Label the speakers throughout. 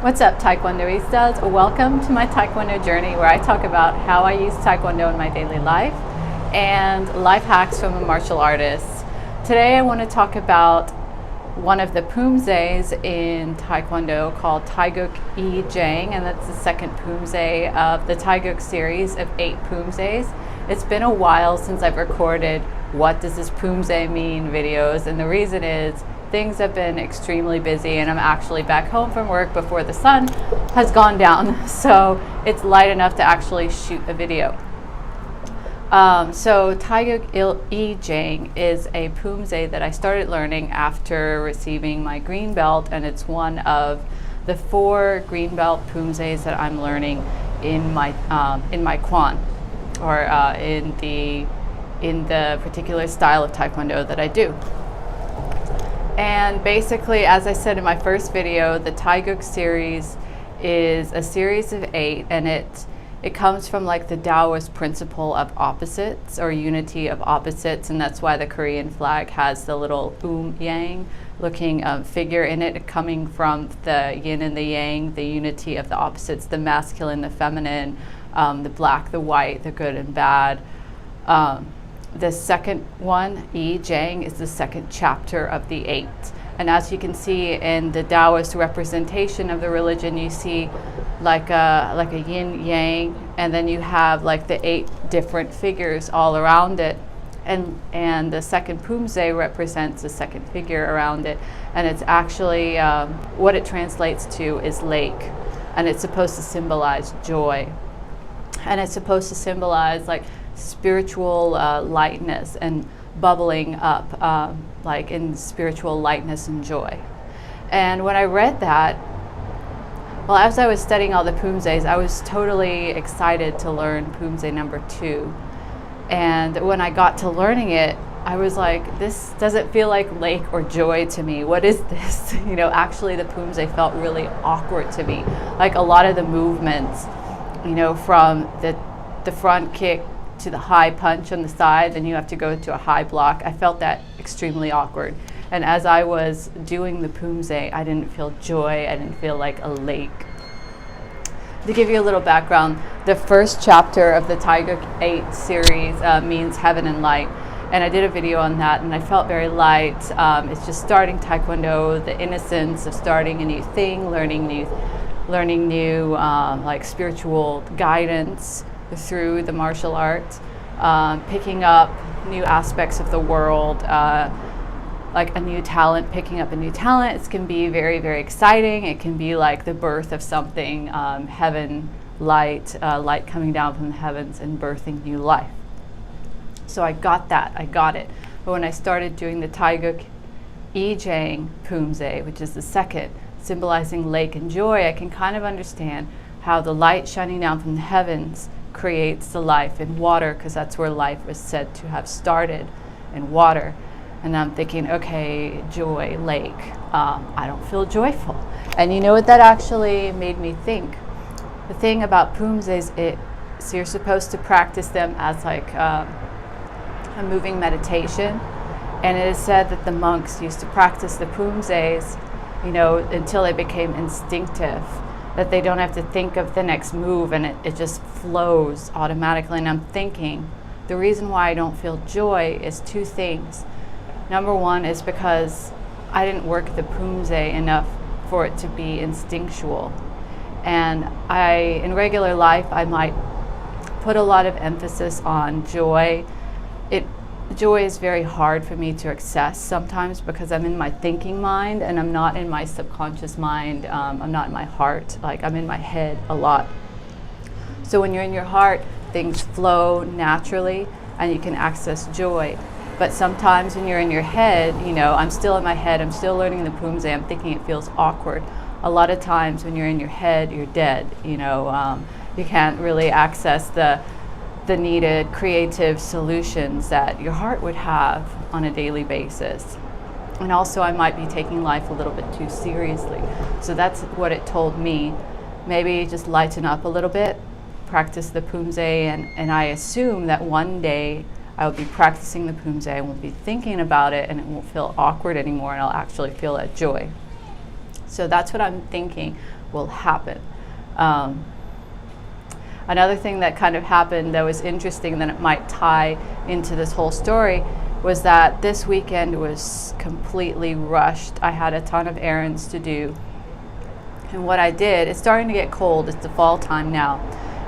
Speaker 1: What's up, Taekwondoistas? Welcome to my Taekwondo journey, where I talk about how I use Taekwondo in my daily life and life hacks from a martial artist. Today I want to talk about one of the Poomses in Taekwondo called Taeguek Ee Jang, and that's the second Poomse of the Taeguek series of 8 Poomses. It's been a while since I've recorded what does this Poomse mean videos, and the reason is things have been extremely busy, and I'm actually back home from work before the sun has gone down, so it's light enough to actually shoot a video. So Taeguek Ee Jang is a Poomse that I started learning after receiving my green belt, and it's one of the 4 green belt Poomses that I'm learning in my Kwan, or in the particular style of Taekwondo that I do. And basically, as I said in my first video, the Taeguek series is a series of 8, and it comes from like the Taoist principle of opposites, or unity of opposites, and that's why the Korean flag has the little yang looking figure in it, coming from the yin and the yang, the unity of the opposites, the masculine, the feminine, the black, the white, the good and bad. The second one, Ee Jang, is the second chapter of the 8. And as you can see in the Taoist representation of the religion, you see like a yin yang, and then you have like the 8 different figures all around it. And the second Poomse represents the second figure around it. And it's actually, what it translates to is lake. And it's supposed to symbolize joy. And it's supposed to symbolize like spiritual lightness and bubbling up, like in spiritual lightness and joy. And when I read that, well, as I was studying all the Poomses, I was totally excited to learn Poomse number 2. And when I got to learning it, I was like, this doesn't feel like lake or joy to me. What is this? You know, actually the Poomse felt really awkward to me. Like a lot of the movements, you know, from the front kick to the high punch on the side, then you have to go to a high block. I felt that extremely awkward. And as I was doing the Poomse, I didn't feel joy, I didn't feel like a lake. To give you a little background, the first chapter of the Taeguek 8 series means heaven and light. And I did a video on that, and I felt very light. It's just starting Taekwondo, the innocence of starting a new thing, learning new like spiritual guidance through the martial arts, picking up new aspects of the world, like a new talent, picking up a new talent. It can be very, very exciting. It can be like the birth of something, heaven, light coming down from the heavens and birthing new life. So I got that, I got it. But when I started doing the Taeguek Ee Jang Poomse, which is the second, symbolizing lake and joy, I can kind of understand how the light shining down from the heavens creates the life in water, because that's where life was said to have started, in water. And I'm thinking, okay, joy, lake, I don't feel joyful. And you know what that actually made me think? The thing about Poomses is so you're supposed to practice them as like a moving meditation. And it is said that the monks used to practice the Poomses, you know, until they became instinctive, that they don't have to think of the next move, and it just flows automatically. And I'm thinking, the reason why I don't feel joy is 2 things. Number 1 is because I didn't work the Poomse enough for it to be instinctual. And in regular life, I might put a lot of emphasis on joy. Joy is very hard for me to access sometimes because I'm in my thinking mind, and I'm not in my subconscious mind. I'm not in my heart. Like, I'm in my head a lot. So when you're in your heart, things flow naturally and you can access joy. But sometimes when you're in your head, you know, I'm still in my head, I'm still learning the Poomse, I'm thinking it feels awkward. A lot of times when you're in your head, you're dead. You know, you can't really access the needed creative solutions that your heart would have on a daily basis. And also I might be taking life a little bit too seriously. So that's what it told me. Maybe just lighten up a little bit, practice the Poomse, and I assume that one day I will be practicing the Poomse, I won't be thinking about it, and it won't feel awkward anymore, and I'll actually feel that joy. So that's what I'm thinking will happen. Another thing that kind of happened that was interesting, that it might tie into this whole story, was that this weekend was completely rushed. I had a ton of errands to do. And what I did, it's starting to get cold. It's the fall time now.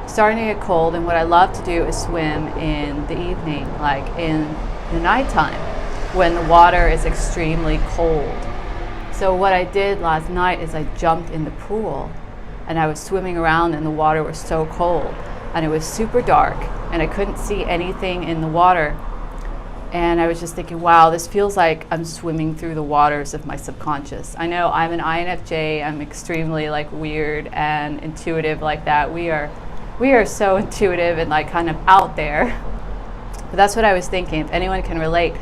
Speaker 1: It's starting to get cold, and what I love to do is swim in the evening, like in the nighttime, when the water is extremely cold. So what I did last night is I jumped in the pool, and I was swimming around, and the water was so cold, and it was super dark, and I couldn't see anything in the water. And I was just thinking, wow, this feels like I'm swimming through the waters of my subconscious. I know I'm an INFJ. I'm extremely like weird and intuitive like that. We are so intuitive and like kind of out there. But that's what I was thinking. If anyone can relate,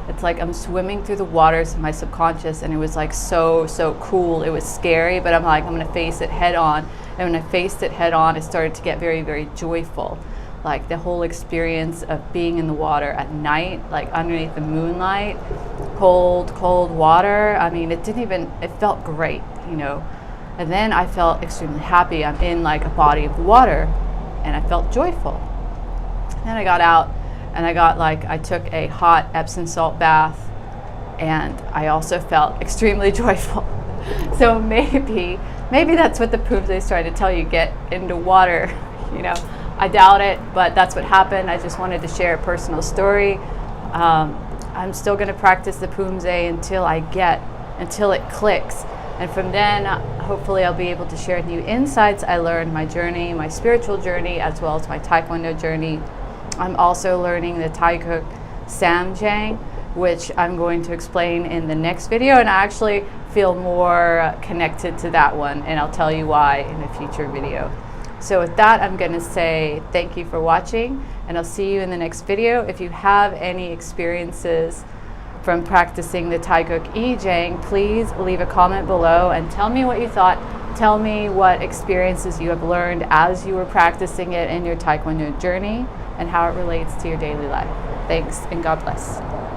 Speaker 1: it's like I'm swimming through the waters of my subconscious, and it was like so cool. It was scary, but I'm like, I'm gonna face it head on. And when I faced it head on, it started to get very, very joyful. Like the whole experience of being in the water at night, like underneath the moonlight, cold water. I mean, it felt great, you know. And then I felt extremely happy. I'm in like a body of water, and I felt joyful. Then I got out, and I took a hot Epsom salt bath, and I also felt extremely joyful. So maybe that's what the Poomse is trying to tell you, get into water, you know. I doubt it, but that's what happened. I just wanted to share a personal story. I'm still going to practice the Poomse until it clicks. And from then, hopefully I'll be able to share new insights I learned, my journey, my spiritual journey, as well as my Taekwondo journey. I'm also learning the Taeguek Ee Jang, which I'm going to explain in the next video, and I actually feel more connected to that one, and I'll tell you why in a future video. So with that, I'm going to say thank you for watching, and I'll see you in the next video. If you have any experiences from practicing the Taeguek Ee Jang, please leave a comment below and tell me what you thought. Tell me what experiences you have learned as you were practicing it in your Taekwondo journey, and how it relates to your daily life. Thanks, and God bless.